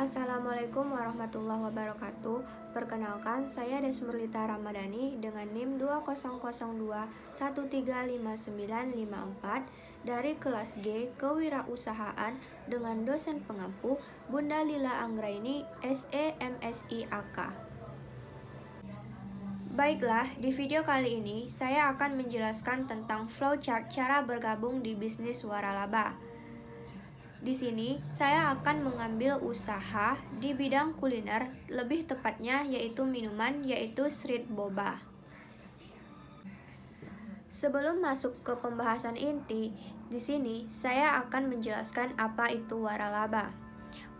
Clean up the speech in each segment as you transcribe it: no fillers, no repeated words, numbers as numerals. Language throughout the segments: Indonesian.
Assalamualaikum warahmatullahi wabarakatuh. Perkenalkan, saya Desmurlita Ramadhani dengan NIM 2002135954 dari kelas G Kewirausahaan dengan dosen pengampu Bunda Lila Anggraini SE MSI AK. Baiklah, di video kali ini saya akan menjelaskan tentang flowchart cara bergabung di bisnis waralaba. Di sini, saya akan mengambil usaha di bidang kuliner, lebih tepatnya yaitu minuman, yaitu street boba. Sebelum masuk ke pembahasan inti, di sini saya akan menjelaskan apa itu waralaba.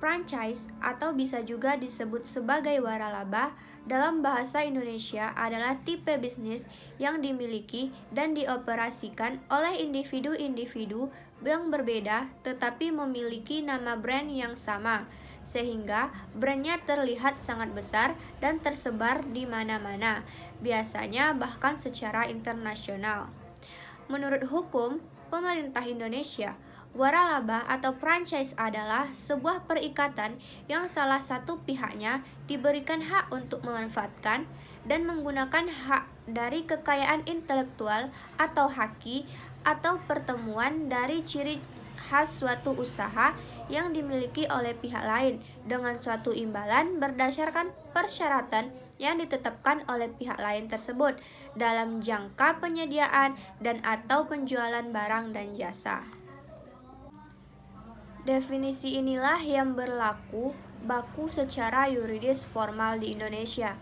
Franchise atau bisa juga disebut sebagai waralaba dalam bahasa Indonesia adalah tipe bisnis yang dimiliki dan dioperasikan oleh individu-individu yang berbeda tetapi memiliki nama brand yang sama, sehingga brandnya terlihat sangat besar dan tersebar di mana-mana, biasanya bahkan secara internasional. Menurut hukum pemerintah Indonesia, waralaba atau franchise adalah sebuah perikatan yang salah satu pihaknya diberikan hak untuk memanfaatkan dan menggunakan hak dari kekayaan intelektual atau haki atau pertemuan dari ciri khas suatu usaha yang dimiliki oleh pihak lain dengan suatu imbalan berdasarkan persyaratan yang ditetapkan oleh pihak lain tersebut dalam jangka penyediaan dan atau penjualan barang dan jasa. Definisi inilah yang berlaku baku secara yuridis formal di Indonesia.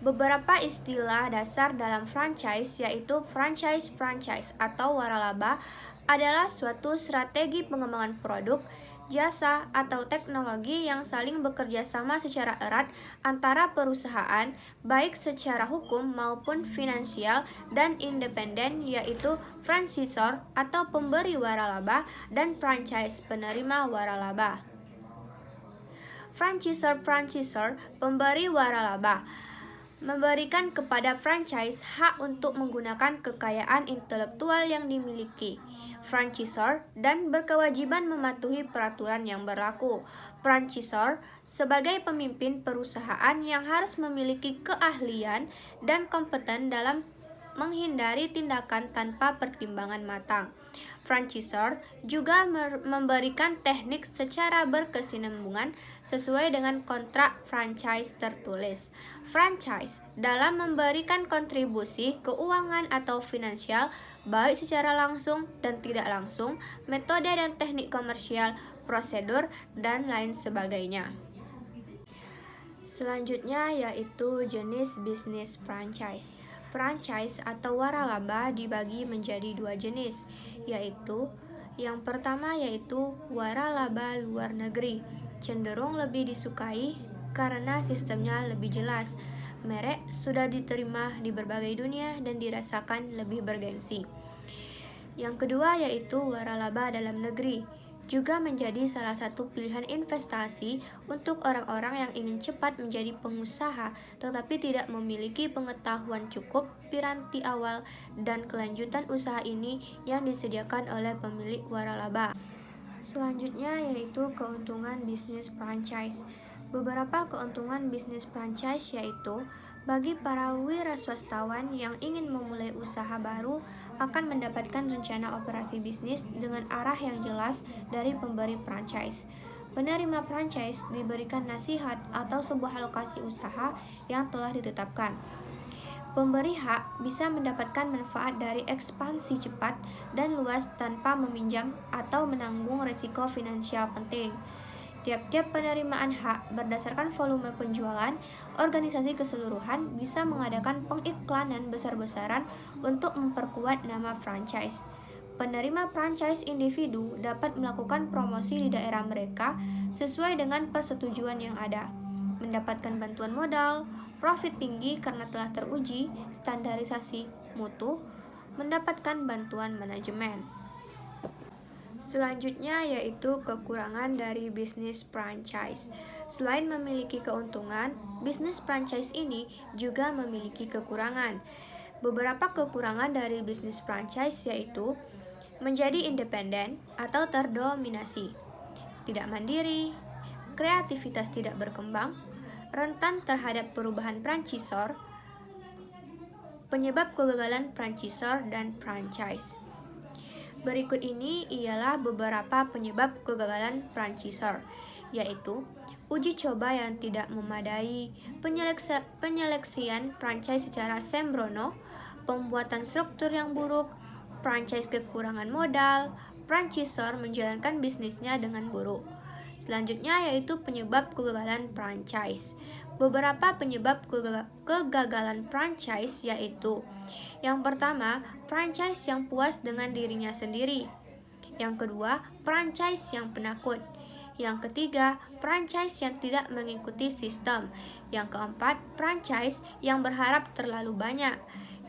Beberapa istilah dasar dalam franchise yaitu franchise atau waralaba adalah suatu strategi pengembangan produk, jasa, atau teknologi yang saling bekerja sama secara erat antara perusahaan, baik secara hukum maupun finansial dan independen, yaitu franchisor atau pemberi waralaba dan franchise penerima waralaba. Franchisor pemberi waralaba memberikan kepada franchise hak untuk menggunakan kekayaan intelektual yang dimiliki franchisor dan berkewajiban mematuhi peraturan yang berlaku. Franchisor sebagai pemimpin perusahaan yang harus memiliki keahlian dan kompeten dalam menghindari tindakan tanpa pertimbangan matang. Franchisor juga memberikan teknik secara berkesinambungan sesuai dengan kontrak franchise tertulis. Franchise dalam memberikan kontribusi keuangan atau finansial baik secara langsung dan tidak langsung, metode dan teknik komersial, prosedur, dan lain sebagainya. Selanjutnya yaitu jenis bisnis franchise. Franchise atau waralaba dibagi menjadi dua jenis, yaitu yang pertama yaitu waralaba luar negeri, cenderung lebih disukai karena sistemnya lebih jelas, merek sudah diterima di berbagai dunia dan dirasakan lebih bergengsi. Yang kedua yaitu waralaba dalam negeri, juga menjadi salah satu pilihan investasi untuk orang-orang yang ingin cepat menjadi pengusaha tetapi tidak memiliki pengetahuan cukup piranti awal dan kelanjutan usaha ini yang disediakan oleh pemilik waralaba. Selanjutnya yaitu keuntungan bisnis franchise. Beberapa keuntungan bisnis franchise yaitu bagi para wiraswastawan yang ingin memulai usaha baru akan mendapatkan rencana operasi bisnis dengan arah yang jelas dari pemberi franchise. Penerima franchise diberikan nasihat atau sebuah alokasi usaha yang telah ditetapkan. Pemberi hak bisa mendapatkan manfaat dari ekspansi cepat dan luas tanpa meminjam atau menanggung risiko finansial penting. Tiap-tiap penerimaan hak berdasarkan volume penjualan, organisasi keseluruhan bisa mengadakan pengiklanan besar-besaran untuk memperkuat nama franchise. Penerima franchise individu dapat melakukan promosi di daerah mereka sesuai dengan persetujuan yang ada, mendapatkan bantuan modal, profit tinggi karena telah teruji standarisasi mutu, mendapatkan bantuan manajemen. Selanjutnya yaitu kekurangan dari bisnis franchise. Selain memiliki keuntungan, bisnis franchise ini juga memiliki kekurangan. Beberapa kekurangan dari bisnis franchise yaitu menjadi independen atau terdominasi, tidak mandiri, kreativitas tidak berkembang, rentan terhadap perubahan franchisor, penyebab kegagalan franchisor dan franchise. Berikut ini ialah beberapa penyebab kegagalan franchisor, yaitu uji coba yang tidak memadai, penyeleksian franchise secara sembrono, pembuatan struktur yang buruk, franchise kekurangan modal, franchisor menjalankan bisnisnya dengan buruk. Selanjutnya yaitu penyebab kegagalan franchise. Beberapa penyebab kegagalan franchise yaitu: yang pertama, franchise yang puas dengan dirinya sendiri. Yang kedua, franchise yang penakut. Yang ketiga, franchise yang tidak mengikuti sistem. Yang keempat, franchise yang berharap terlalu banyak.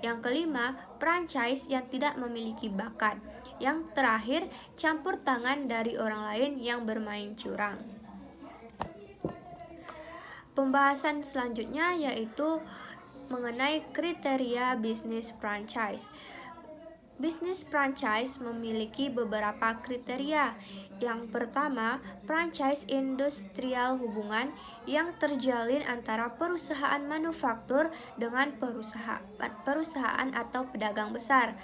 Yang kelima, franchise yang tidak memiliki bakat. Yang terakhir, campur tangan dari orang lain yang bermain curang. Pembahasan selanjutnya yaitu mengenai kriteria bisnis franchise. Bisnis franchise memiliki beberapa kriteria. Yang pertama, franchise industrial, hubungan yang terjalin antara perusahaan manufaktur dengan perusahaan atau pedagang besar.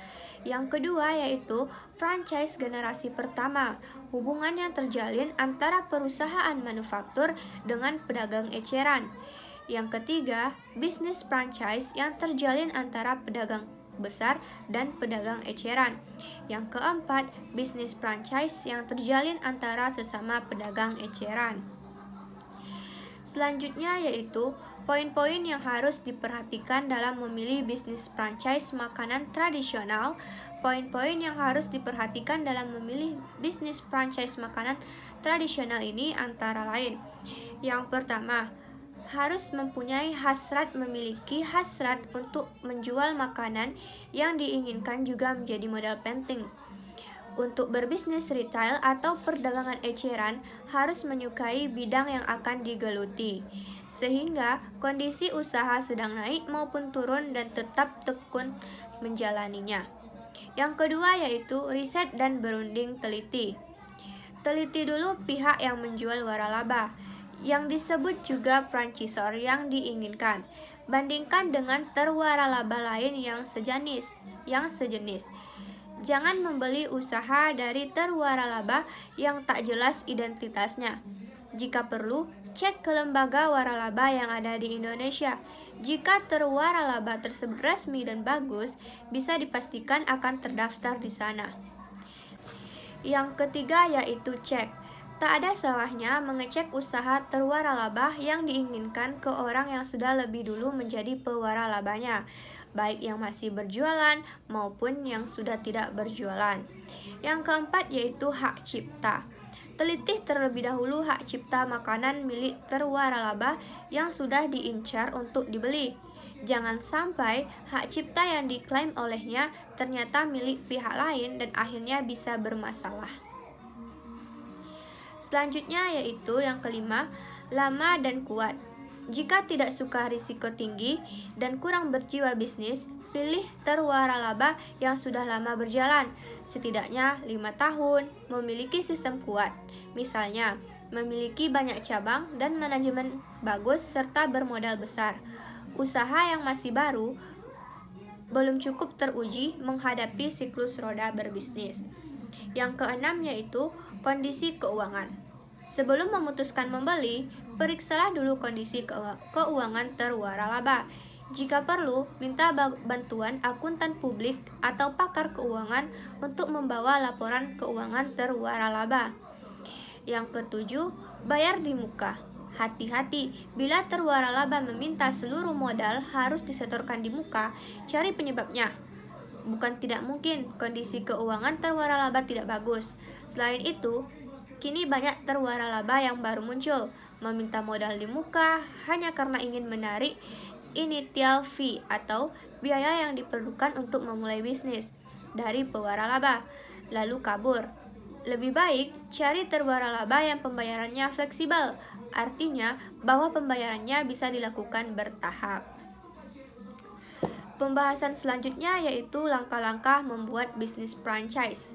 Yang kedua yaitu franchise generasi pertama, hubungan yang terjalin antara perusahaan manufaktur dengan pedagang eceran. Yang ketiga, bisnis franchise yang terjalin antara pedagang besar dan pedagang eceran. Yang keempat, bisnis franchise yang terjalin antara sesama pedagang eceran. Selanjutnya yaitu poin-poin yang harus diperhatikan dalam memilih bisnis franchise makanan tradisional. Poin-poin yang harus diperhatikan dalam memilih bisnis franchise makanan tradisional ini antara lain: yang pertama, harus memiliki hasrat untuk menjual makanan yang diinginkan juga menjadi modal penting. Untuk berbisnis retail atau perdagangan eceran harus menyukai bidang yang akan digeluti, sehingga kondisi usaha sedang naik maupun turun dan tetap tekun menjalaninya. Yang kedua yaitu riset dan berunding teliti. Teliti dulu pihak yang menjual waralaba, yang disebut juga franchisor yang diinginkan. Bandingkan dengan terwaralaba lain yang sejenis. Jangan membeli usaha dari terwaralaba yang tak jelas identitasnya. Jika perlu, cek ke lembaga waralaba yang ada di Indonesia. Jika terwaralaba tersebut resmi dan bagus, bisa dipastikan akan terdaftar di sana. Yang ketiga yaitu cek. Tak ada salahnya mengecek usaha terwaralaba yang diinginkan ke orang yang sudah lebih dulu menjadi pewaralabanya, baik yang masih berjualan maupun yang sudah tidak berjualan. Yang keempat yaitu hak cipta. Teliti terlebih dahulu hak cipta makanan milik terwaralaba yang sudah diincar untuk dibeli. Jangan sampai hak cipta yang diklaim olehnya ternyata milik pihak lain dan akhirnya bisa bermasalah. Selanjutnya yaitu yang kelima, lama dan kuat. Jika tidak suka risiko tinggi dan kurang berjiwa bisnis, pilih terwaralaba yang sudah lama berjalan, setidaknya 5 tahun, memiliki sistem kuat. Misalnya, memiliki banyak cabang dan manajemen bagus serta bermodal besar. Usaha yang masih baru belum cukup teruji menghadapi siklus roda berbisnis. Yang keenam yaitu kondisi keuangan. Sebelum memutuskan membeli, periksalah dulu kondisi keuangan terwaralaba. Jika perlu, minta bantuan akuntan publik atau pakar keuangan untuk membawa laporan keuangan terwaralaba. Yang ketujuh, bayar di muka. Hati-hati, bila terwaralaba meminta seluruh modal harus disetorkan di muka, cari penyebabnya. Bukan tidak mungkin kondisi keuangan terwaralaba tidak bagus. Selain itu, kini banyak terwaralaba yang baru muncul, meminta modal di muka hanya karena ingin menarik initial fee atau biaya yang diperlukan untuk memulai bisnis dari pewaralaba, lalu kabur. Lebih baik cari terwaralaba yang pembayarannya fleksibel, artinya bahwa pembayarannya bisa dilakukan bertahap. Pembahasan selanjutnya yaitu langkah-langkah membuat bisnis franchise.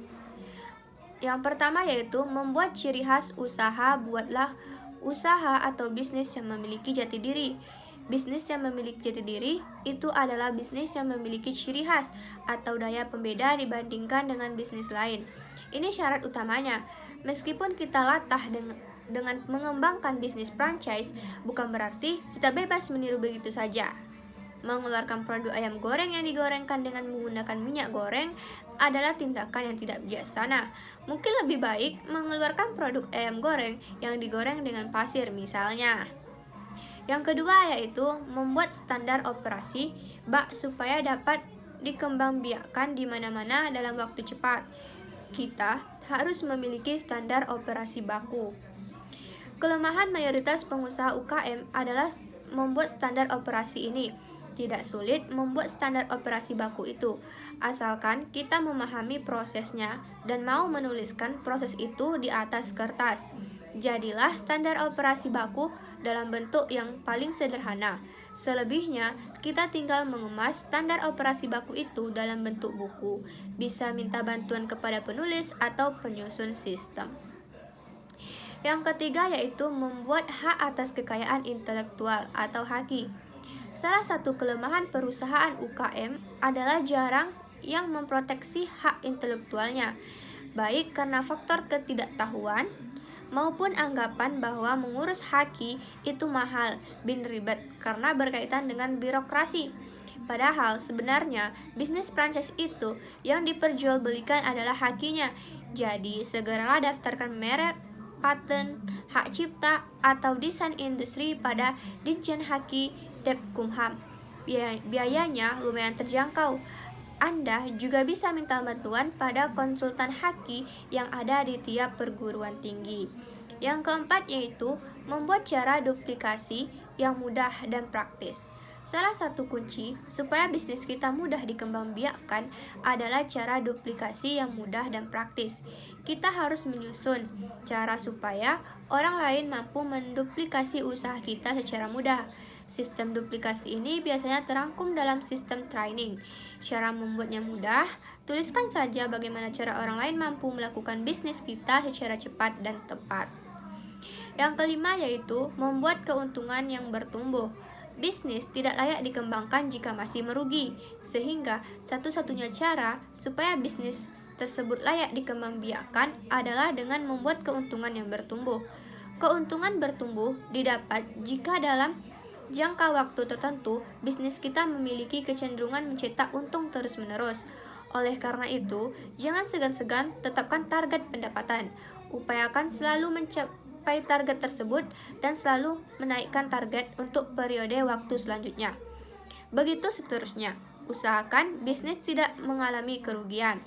Yang pertama yaitu membuat ciri khas usaha. Buatlah usaha atau bisnis yang memiliki jati diri. Bisnis yang memiliki jati diri itu adalah bisnis yang memiliki ciri khas atau daya pembeda dibandingkan dengan bisnis lain. Ini syarat utamanya. Meskipun kita latah dengan mengembangkan bisnis franchise, bukan berarti kita bebas meniru begitu saja. Mengeluarkan produk ayam goreng yang digorengkan dengan menggunakan minyak goreng adalah tindakan yang tidak bijaksana. Mungkin lebih baik mengeluarkan produk ayam goreng yang digoreng dengan pasir misalnya. Yang kedua yaitu membuat standar operasi bak supaya dapat dikembangbiakkan di mana-mana dalam waktu cepat. Kita harus memiliki standar operasi baku. Kelemahan mayoritas pengusaha UKM adalah membuat standar operasi ini. Tidak sulit membuat standar operasi baku itu, asalkan kita memahami prosesnya dan mau menuliskan proses itu di atas kertas. Jadilah standar operasi baku dalam bentuk yang paling sederhana. Selebihnya, kita tinggal mengemas standar operasi baku itu dalam bentuk buku. Bisa minta bantuan kepada penulis atau penyusun sistem. Yang ketiga yaitu membuat hak atas kekayaan intelektual atau HAKI. Salah satu kelemahan perusahaan UKM adalah jarang yang memproteksi hak intelektualnya, baik karena faktor ketidaktahuan maupun anggapan bahwa mengurus HAKI itu mahal, bin ribet karena berkaitan dengan birokrasi. Padahal sebenarnya bisnis franchise itu yang diperjualbelikan adalah HAKI-nya. Jadi segeralah daftarkan merek, paten, hak cipta, atau desain industri pada Ditjen HAKI Depkumham. Biayanya lumayan terjangkau. Anda juga bisa minta bantuan pada konsultan HAKI yang ada di tiap perguruan tinggi. Yang keempat yaitu membuat cara duplikasi yang mudah dan praktis. Salah satu kunci supaya bisnis kita mudah dikembangbiakkan adalah cara duplikasi yang mudah dan praktis. Kita harus menyusun cara supaya orang lain mampu menduplikasi usaha kita secara mudah. Sistem duplikasi ini biasanya terangkum dalam sistem training. Cara membuatnya mudah, tuliskan saja bagaimana cara orang lain mampu melakukan bisnis kita secara cepat dan tepat. Yang kelima yaitu membuat keuntungan yang bertumbuh. Bisnis tidak layak dikembangkan jika masih merugi, sehingga satu-satunya cara supaya bisnis tersebut layak dikembangbiakkan adalah dengan membuat keuntungan yang bertumbuh. Keuntungan bertumbuh didapat jika dalam jangka waktu tertentu, bisnis kita memiliki kecenderungan mencetak untung terus-menerus. Oleh karena itu, jangan segan-segan tetapkan target pendapatan. Upayakan selalu mencapai target tersebut dan selalu menaikkan target untuk periode waktu selanjutnya. Begitu seterusnya, usahakan bisnis tidak mengalami kerugian.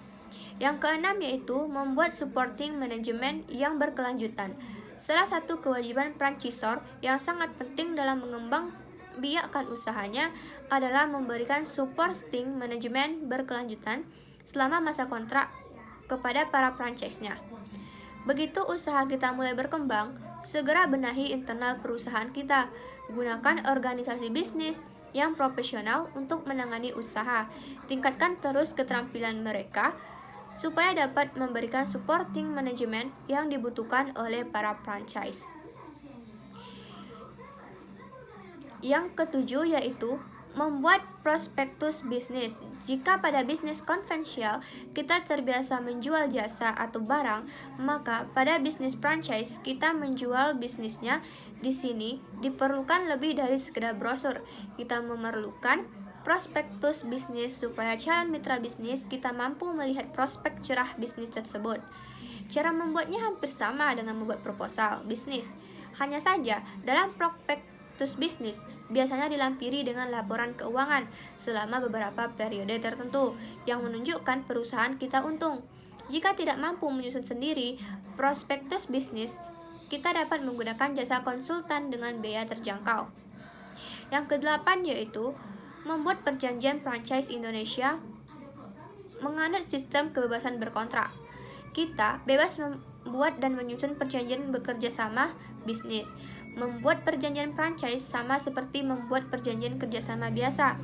Yang keenam yaitu membuat supporting management yang berkelanjutan. Salah satu kewajiban franchisor yang sangat penting dalam mengembangbiakkan usahanya adalah memberikan supporting management berkelanjutan selama masa kontrak kepada para franchise-nya. Begitu usaha kita mulai berkembang, segera benahi internal perusahaan kita. Gunakan organisasi bisnis yang profesional untuk menangani usaha. Tingkatkan terus keterampilan mereka supaya dapat memberikan supporting management yang dibutuhkan oleh para franchise. Yang ketujuh yaitu membuat prospektus bisnis. Jika pada bisnis konvensional kita terbiasa menjual jasa atau barang, maka pada bisnis franchise kita menjual bisnisnya. Di sini diperlukan lebih dari sekedar brosur. Kita memerlukan prospektus bisnis supaya calon mitra bisnis kita mampu melihat prospek cerah bisnis tersebut. Cara membuatnya hampir sama dengan membuat proposal bisnis. Hanya saja dalam prospektus bisnis biasanya dilampiri dengan laporan keuangan selama beberapa periode tertentu yang menunjukkan perusahaan kita untung. Jika tidak mampu menyusun sendiri prospektus bisnis, kita dapat menggunakan jasa konsultan dengan biaya terjangkau. Yang kedelapan yaitu membuat perjanjian franchise Indonesia menganut sistem kebebasan berkontrak. Kita bebas membuat dan menyusun perjanjian bekerja sama bisnis. Membuat perjanjian franchise sama seperti membuat perjanjian kerjasama biasa.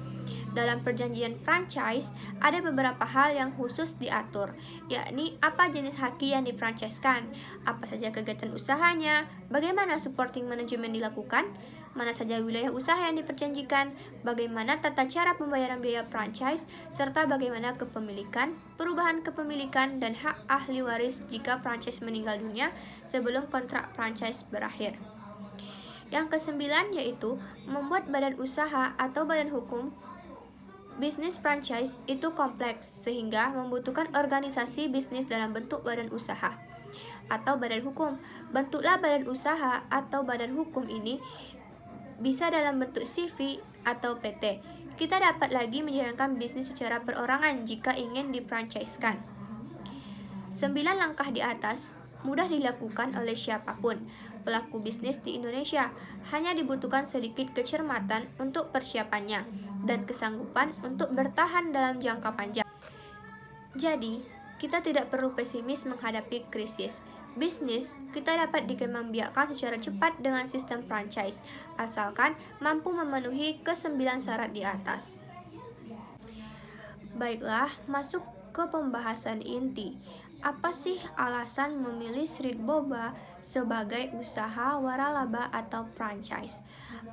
Dalam perjanjian franchise, ada beberapa hal yang khusus diatur, yakni apa jenis haki yang difranchiskan, apa saja kegiatan usahanya, bagaimana supporting manajemen dilakukan, mana saja wilayah usaha yang diperjanjikan, bagaimana tata cara pembayaran biaya franchise, serta bagaimana kepemilikan, perubahan kepemilikan, dan hak ahli waris jika franchise meninggal dunia sebelum kontrak franchise berakhir. Yang kesembilan yaitu membuat badan usaha atau badan hukum. Bisnis franchise itu kompleks sehingga membutuhkan organisasi bisnis dalam bentuk badan usaha atau badan hukum. Bentuklah badan usaha atau badan hukum ini bisa dalam bentuk CV atau PT. Kita dapat lagi menjalankan bisnis secara perorangan jika ingin difranchiskan. 9 langkah di atas mudah dilakukan oleh siapapun pelaku bisnis di Indonesia. Hanya dibutuhkan sedikit kecermatan untuk persiapannya dan kesanggupan untuk bertahan dalam jangka panjang. Jadi, kita tidak perlu pesimis menghadapi krisis. Bisnis kita dapat dikembangbiakkan secara cepat dengan sistem franchise, asalkan mampu memenuhi ke-9 syarat di atas. Baiklah, masuk ke pembahasan inti. Apa sih alasan memilih Street Boba sebagai usaha waralaba atau franchise?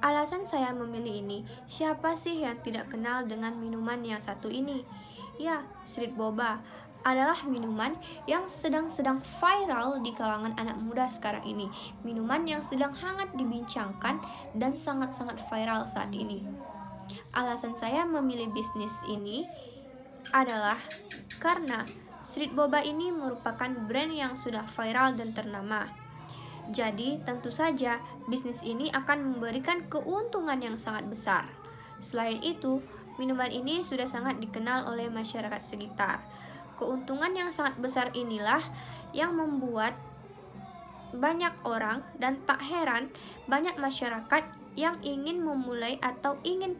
Alasan saya memilih ini, siapa sih yang tidak kenal dengan minuman yang satu ini? Ya, Street Boba adalah minuman yang sedang viral di kalangan anak muda sekarang ini. Minuman yang sedang hangat dibincangkan dan sangat-sangat viral saat ini. Alasan saya memilih bisnis ini adalah karena Street Boba ini merupakan brand yang sudah viral dan ternama. Jadi, tentu saja bisnis ini akan memberikan keuntungan yang sangat besar. Selain itu, minuman ini sudah sangat dikenal oleh masyarakat sekitar. Keuntungan yang sangat besar inilah yang membuat banyak orang dan tak heran banyak masyarakat yang ingin memulai atau ingin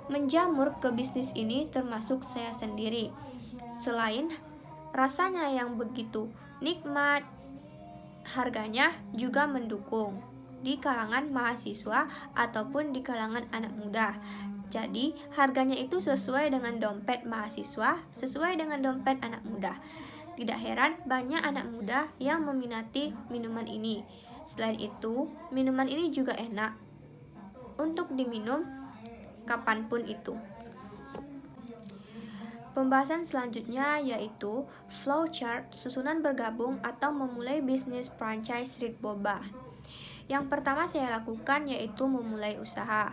menjamur ke bisnis ini, termasuk saya sendiri. Selain rasanya yang begitu nikmat, harganya juga mendukung di kalangan mahasiswa ataupun di kalangan anak muda. Jadi, harganya itu sesuai dengan dompet mahasiswa, sesuai dengan dompet anak muda. Tidak heran banyak anak muda yang meminati minuman ini. Selain itu, minuman ini juga enak untuk diminum kapanpun itu. Pembahasan selanjutnya yaitu flowchart susunan bergabung atau memulai bisnis franchise Street Boba. Yang pertama saya lakukan yaitu memulai usaha.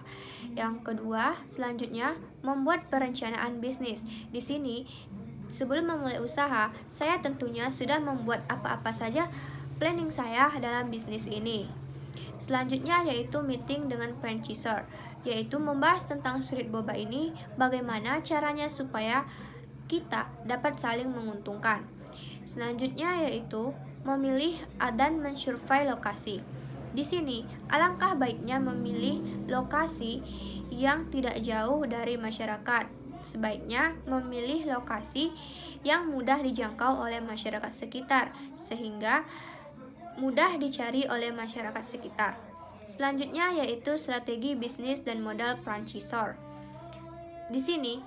Yang kedua, selanjutnya membuat perencanaan bisnis. Di sini, sebelum memulai usaha, saya tentunya sudah membuat apa-apa saja planning saya dalam bisnis ini. Selanjutnya yaitu meeting dengan franchisor, yaitu membahas tentang Street Boba ini, bagaimana caranya supaya kita dapat saling menguntungkan. Selanjutnya yaitu memilih dan mensurvey lokasi. Di sini, alangkah baiknya memilih lokasi yang tidak jauh dari masyarakat. Sebaiknya memilih lokasi yang mudah dijangkau oleh masyarakat sekitar, sehingga mudah dicari oleh masyarakat sekitar. Selanjutnya yaitu strategi bisnis dan modal franchisor. Di sini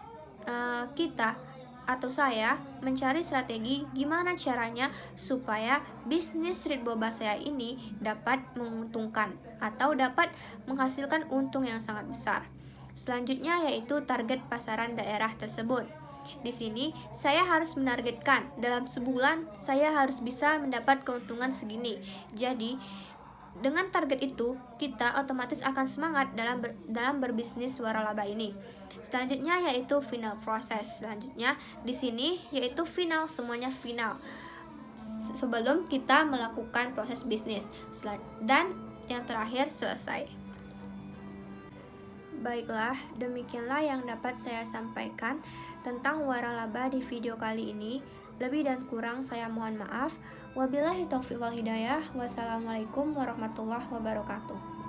kita atau saya mencari strategi gimana caranya supaya bisnis Street Boba saya ini dapat menguntungkan atau dapat menghasilkan untung yang sangat besar. Selanjutnya yaitu target pasaran daerah tersebut. Di sini saya harus menargetkan dalam sebulan saya harus bisa mendapat keuntungan segini. Jadi dengan target itu kita otomatis akan semangat dalam berbisnis waralaba ini. Selanjutnya yaitu final proses. Selanjutnya di sini yaitu final, semuanya final sebelum kita melakukan proses bisnis. Dan yang terakhir selesai. Baiklah, demikianlah yang dapat saya sampaikan tentang waralaba di video kali ini. Lebih dan kurang saya mohon maaf. Wabillahi taufiq wal hidayah. Wassalamualaikum warahmatullahi wabarakatuh.